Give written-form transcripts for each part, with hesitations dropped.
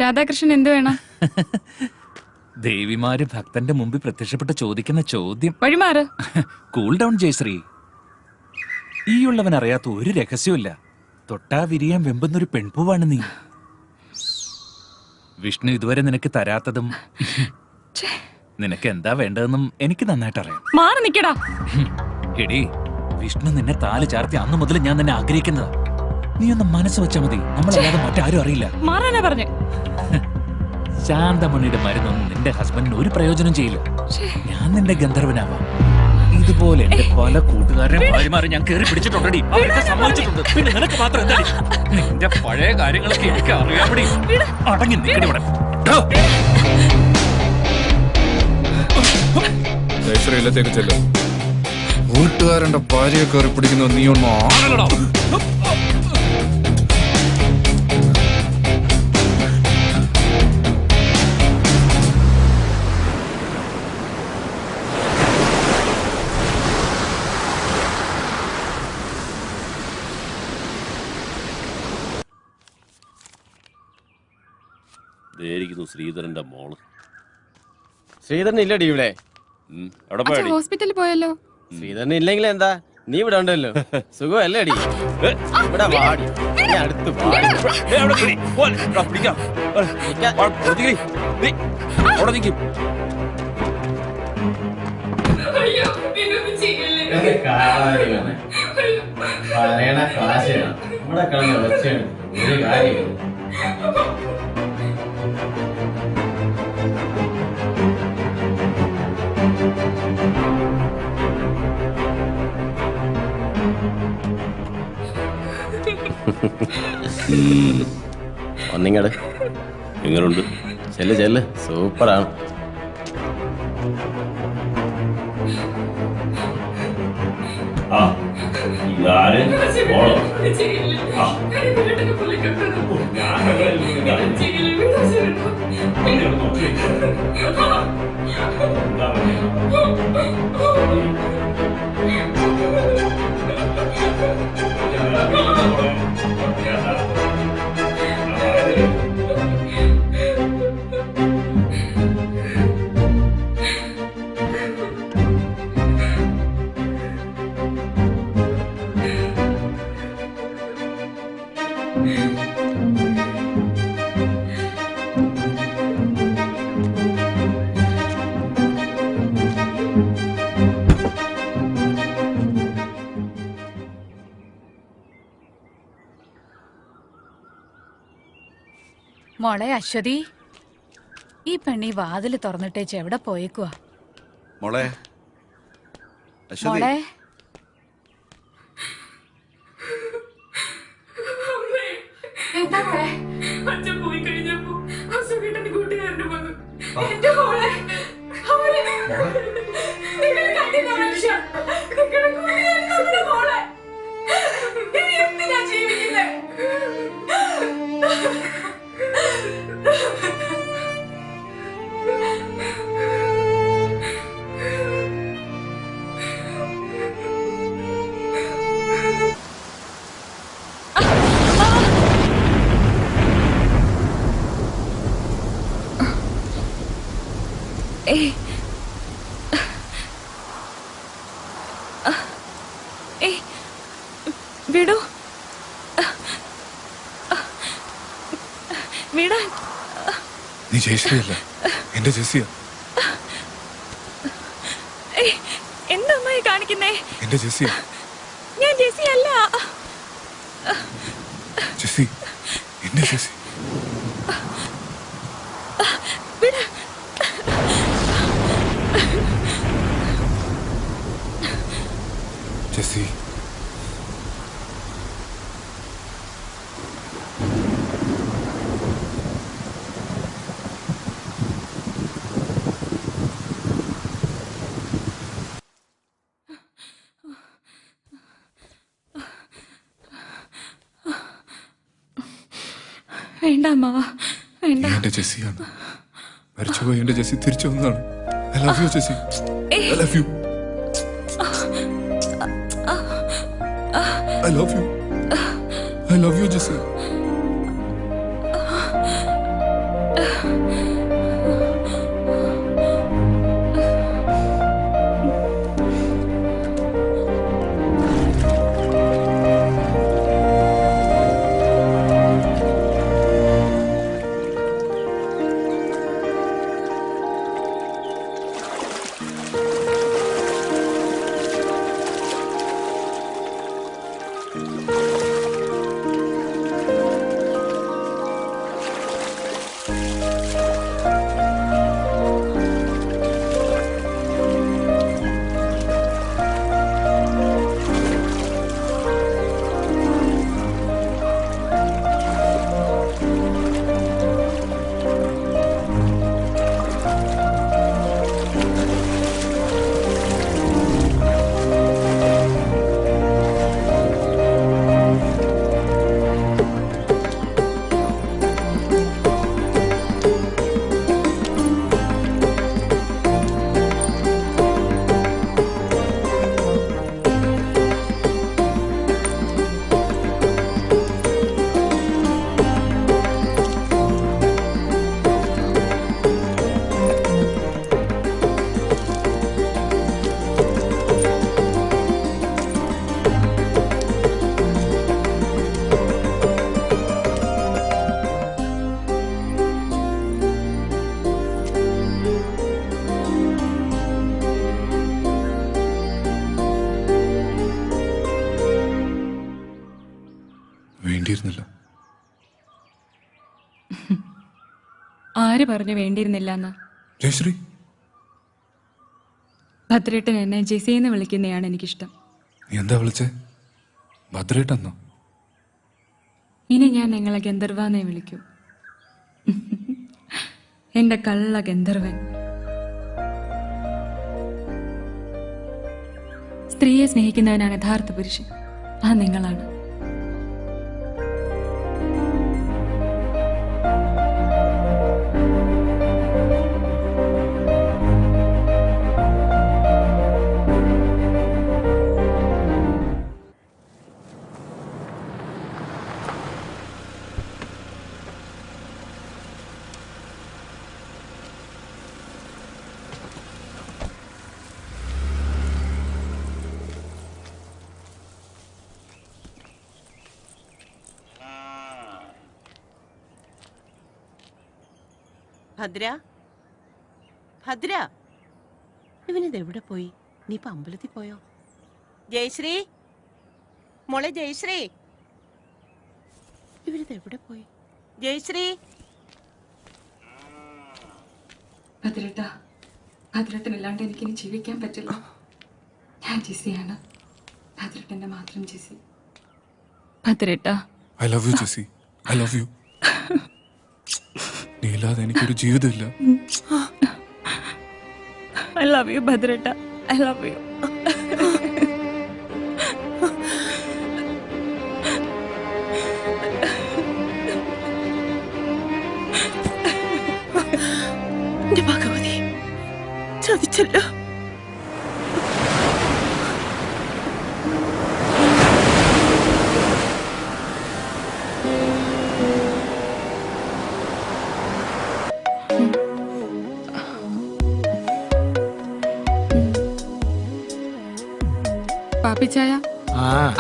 രാധാകൃഷ്ണൻ എന്ത് വേണം? ദേവിമാര് ഭക്തന്റെ മുമ്പിൽ പ്രത്യക്ഷപ്പെട്ട് ചോദിക്കുന്ന ചോദ്യം. വഴിമാറ്. Cool down Jayashree. ഈ ഉള്ളവൻ അറിയാത്ത ഒരു രഹസ്യമില്ല. തൊട്ടാ വിരിയാൻ വെമ്പുന്നൊരു പെൺപൂവാണ് നീ. വിഷ്ണു ഇതുവരെ നിനക്ക് തരാത്തതും നിനക്ക് എന്താ വേണ്ടതെന്നും എനിക്ക് നന്നായിട്ട് അറിയാം. മാറി നിക്കടാ. എടി, വിഷ്ണു നിന്നെ താല് ചാർത്തി അന്ന് മുതൽ ഞാൻ നിന്നെ ആഗ്രഹിക്കുന്നതാ. നീ ഒന്ന് മനസ്സ് വെച്ചാ മതി, നമ്മളല്ലാതെ മറ്റാരും അറിയില്ല. മാറാനാ പറഞ്ഞേ. ശാന്തമണിയുടെ മരുന്നൊന്നും നിന്റെ ഹസ്ബൻഡിന് ഒരു പ്രയോജനം ചെയ്യില്ല. ഞാൻ നിന്റെ ഗന്ധർവനാവാം. ഇതുപോലെ എന്റെ പല കൂട്ടുകാരെ ഭാര്യമാരെ ഞാൻ കേറി പിടിച്ചിട്ടുണ്ടടി. അവരൊക്കെ സമ്മതിച്ചിട്ടുണ്ട്. പിന്നെ നിനക്ക് മാത്രം എന്താ? നിന്റെ പഴയ കാര്യങ്ങളൊക്കെ എനിക്ക് അറിയാമടി. അടങ്ങി നിൽക്കടി ഇവിടെ. ജയശ്രീയിലത്തേക്ക് ചെല്ലും. കൂട്ടുകാരന്റെ ഭാര്യയെ കയറി പിടിക്കുന്ന നീ ഒന്നും ആണല്ലടാ. ശ്രീധരന്റെ മോള്. ശ്രീധരൻ ഇല്ലടി ഇവിടെ. ഹോസ്പിറ്റലിൽ പോയല്ലോ. ശ്രീധരൻ ഇല്ലെങ്കിൽ എന്താ, നീ ഇവിടെ ഉണ്ടല്ലോ. സുഖമല്ലേ അടി? ഇവിടെ വാടി, അടുത്ത് പറയണ കാശാണ് നമ്മുടെ കളഞ്ഞ വെച്ചാണ് ഒരു കാര്യം. ഒന്നിങ്ങട് എങ്ങനുണ്ട്? ചെല്ല് ചെല്ല്, സൂപ്പറാണ്. മോളെ അശ്വതി, ഈ പെണ്ണി വാതില് തുറന്നിട്ടേച്ച് എവിടെ പോയേക്കുവാ? മോളെ മോളെ അച്ഛൻ പോയി കഴിഞ്ഞപ്പോ അസുഖേട്ടന്റെ കൂട്ടുകാരന് വന്നു. വിടൂ, വിടാൻ. നീ ജയശ്രീയല്ല, എന്റെ ജെസ്സിയ. എന്താ അമ്മായി കാണിക്കുന്നേ? എന്റെ ജെസ്സിയ. ഞാൻ ജെസ്സി അല്ല. ജെസ്സി, എന്റെ ജെസ്സി. ജെസ്സി, വേണ്ട അമ്മാവ, വേണ്ട. എന്റെ ജെസ്സിയാണ്. മരിച്ചുപോയി എന്റെ ജെസ്സി തിരിച്ചു വന്നതാണ്. I love you Jessie, I love you, I love you, I love you Jessie. വേണ്ടിയിരുന്നില്ല. ആര് പറഞ്ഞു വേണ്ടിയിരുന്നില്ല എന്ന്? ജയശ്രീ, ഭദ്രേട്ടൻ എന്നെ ജെസിന്ന് വിളിക്കുന്നതാണ് എനിക്കിഷ്ടം. നീ എന്താ വിളിച്ചേ? ഭദ്രേട്ടെന്നോ? ഇനി ഞാൻ നിങ്ങളെ ഗന്ധർവാന്നേ വിളിക്കൂ. എന്റെ കള്ള ഗന്ധർവൻ. സ്ത്രീയെ സ്നേഹിക്കുന്നവനാണ് യഥാർത്ഥ പുരുഷൻ. ആ നിങ്ങളാണ്. ഭദ്ര, ഭദ്ര, ഇവനിത് എവിടെ പോയി? നീ ഇപ്പൊ അമ്പലത്തിൽ പോയോ? ജയശ്രീ, മോളെ ജയശ്രീ, ഇവനിത് എവിടെ പോയി? ജയശ്രീ, ഭദ്രേട്ട, ഭദ്രേട്ടനില്ലാണ്ട് എനിക്കിനി ജീവിക്കാൻ പറ്റില്ല. ഞാൻ ജെസിയാണ്, ഭദ്രേട്ടന്റെ മാത്രം ജെസി. ഭദ്രേട്ട, I love you Jessie, I love you. നീ ഇല്ലാതെ എനിക്കൊരു ജീവിതമില്ല. ഐ ലവ് യു ഭദ്രേട്ട, ഐ ലവ് യു. എന്റെ ഭഗവതി, ചതിച്ചല്ലോ. പാപ്പിച്ചായ,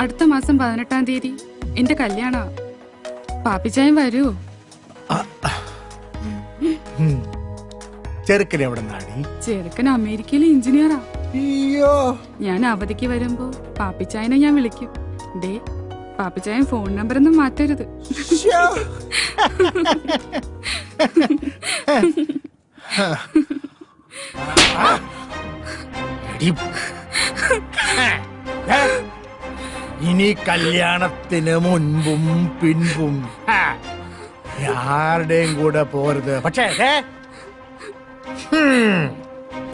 അടുത്ത മാസം 18-ാം തീയതി എന്റെ കല്യാണ. പാപ്പിച്ചായം വരൂ. ചെറുക്കൻ എവിടെ നാടി? ചെറുക്കൻ അമേരിക്കയിലെ എഞ്ചിനീയറാ. അയ്യോ, ഞാൻ അവധിക്ക് വരുമ്പോ പാപ്പിച്ചായനെ ഞാൻ വിളിക്കും. ഡേ, പാപ്പിച്ചായൻ ഫോൺ നമ്പർ ഒന്നും മാറ്റരുത്. ഇനി കല്യാണത്തിന് മുൻപും പിൻപും ആരുടെയും കൂടെ പോരുത്. പക്ഷേ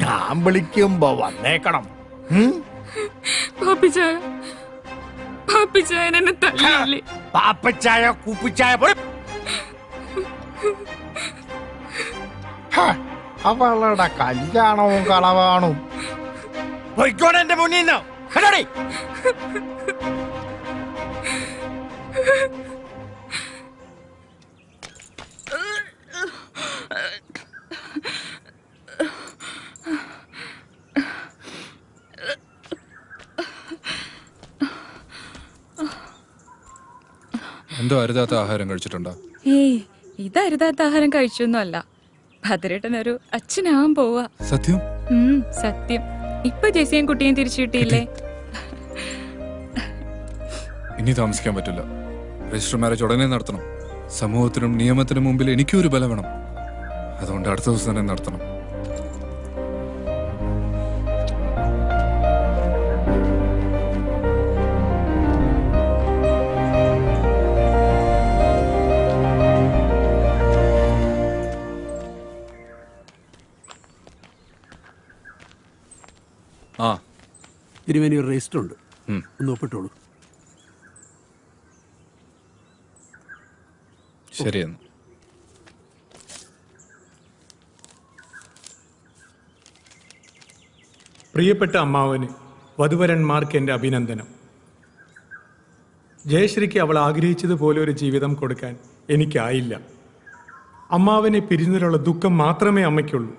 ഞാൻ വിളിക്കുമ്പോ വന്നേക്കണം. പാപ്പിച്ചായ, പാപ്പിച്ചായൻ എന്നെ തല്ലില്ലേ? പാപ്പച്ചായ കുപ്പിച്ചായ പോലും അവളുടെ കല്യാണവും കളവാണും. പോയിക്കോടെ എന്റെ മുന്നിൽ നിന്ന്. കണ്ടോടി, എന്തോ അരുതാത്ത ആഹാരം കഴിച്ചിട്ടുണ്ടോ? ഏയ്, ഇതരുതാത്ത ആഹാരം കഴിച്ചൊന്നും അല്ല. ഭദ്രേട്ടനൊരു അച്ഛനാവാൻ പോവാ. സത്യം? സത്യം. ഇപ്പൊ ജെസിയും കുട്ടിയും തിരിച്ചു കിട്ടിയില്ലേ? ഇനി താമസിക്കാൻ പറ്റില്ല. രജിസ്റ്റർ മാരേജ് ഉടനെ നടത്തണം. സമൂഹത്തിനും നിയമത്തിനും മുമ്പിൽ എനിക്കും ഒരു ബലം വേണം. അതുകൊണ്ട് അടുത്ത ദിവസം തന്നെ നടത്തണം. ആ, തിരുവേനിയൂർ രജിസ്റ്റർ ഉണ്ട്, ഒന്ന് ഒപ്പിട്ടോളൂ. ശരിയെന്ന്. പ്രിയപ്പെട്ട അമ്മാവന് വധുവരന്മാർക്ക് എൻ്റെ അഭിനന്ദനം. ജയശ്രീക്ക് അവൾ ആഗ്രഹിച്ചതുപോലെ ഒരു ജീവിതം കൊടുക്കാൻ എനിക്കായില്ല. അമ്മാവനെ പിരിഞ്ഞതിലുള്ള ദുഃഖം മാത്രമേ അമ്മയ്ക്കുള്ളൂ.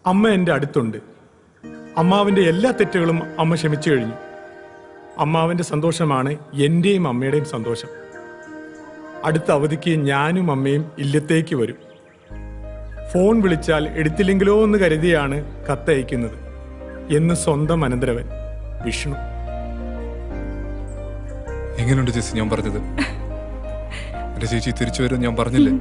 അമ്മ എൻ്റെ അടുത്തുണ്ട്. അമ്മാവിൻ്റെ എല്ലാ തെറ്റുകളും അമ്മ ക്ഷമിച്ചു കഴിഞ്ഞു. അമ്മാവൻ്റെ സന്തോഷമാണ് എൻ്റെയും അമ്മയുടെയും സന്തോഷം. അടുത്ത അവധിക്ക് ഞാനും അമ്മയും ഇല്ലത്തേക്ക് വരും. ഫോൺ വിളിച്ചാൽ എടുത്തില്ലെങ്കിലോ എന്ന് കരുതിയാണ് കത്തയക്കുന്നത് എന്ന് സ്വന്തം അനന്തരവൻ വിഷ്ണു. എങ്ങനെയുണ്ട് ചേച്ചി ഞാൻ പറഞ്ഞത്? എന്റെ ചേച്ചി തിരിച്ചു വരും ഞാൻ പറഞ്ഞില്ലേ?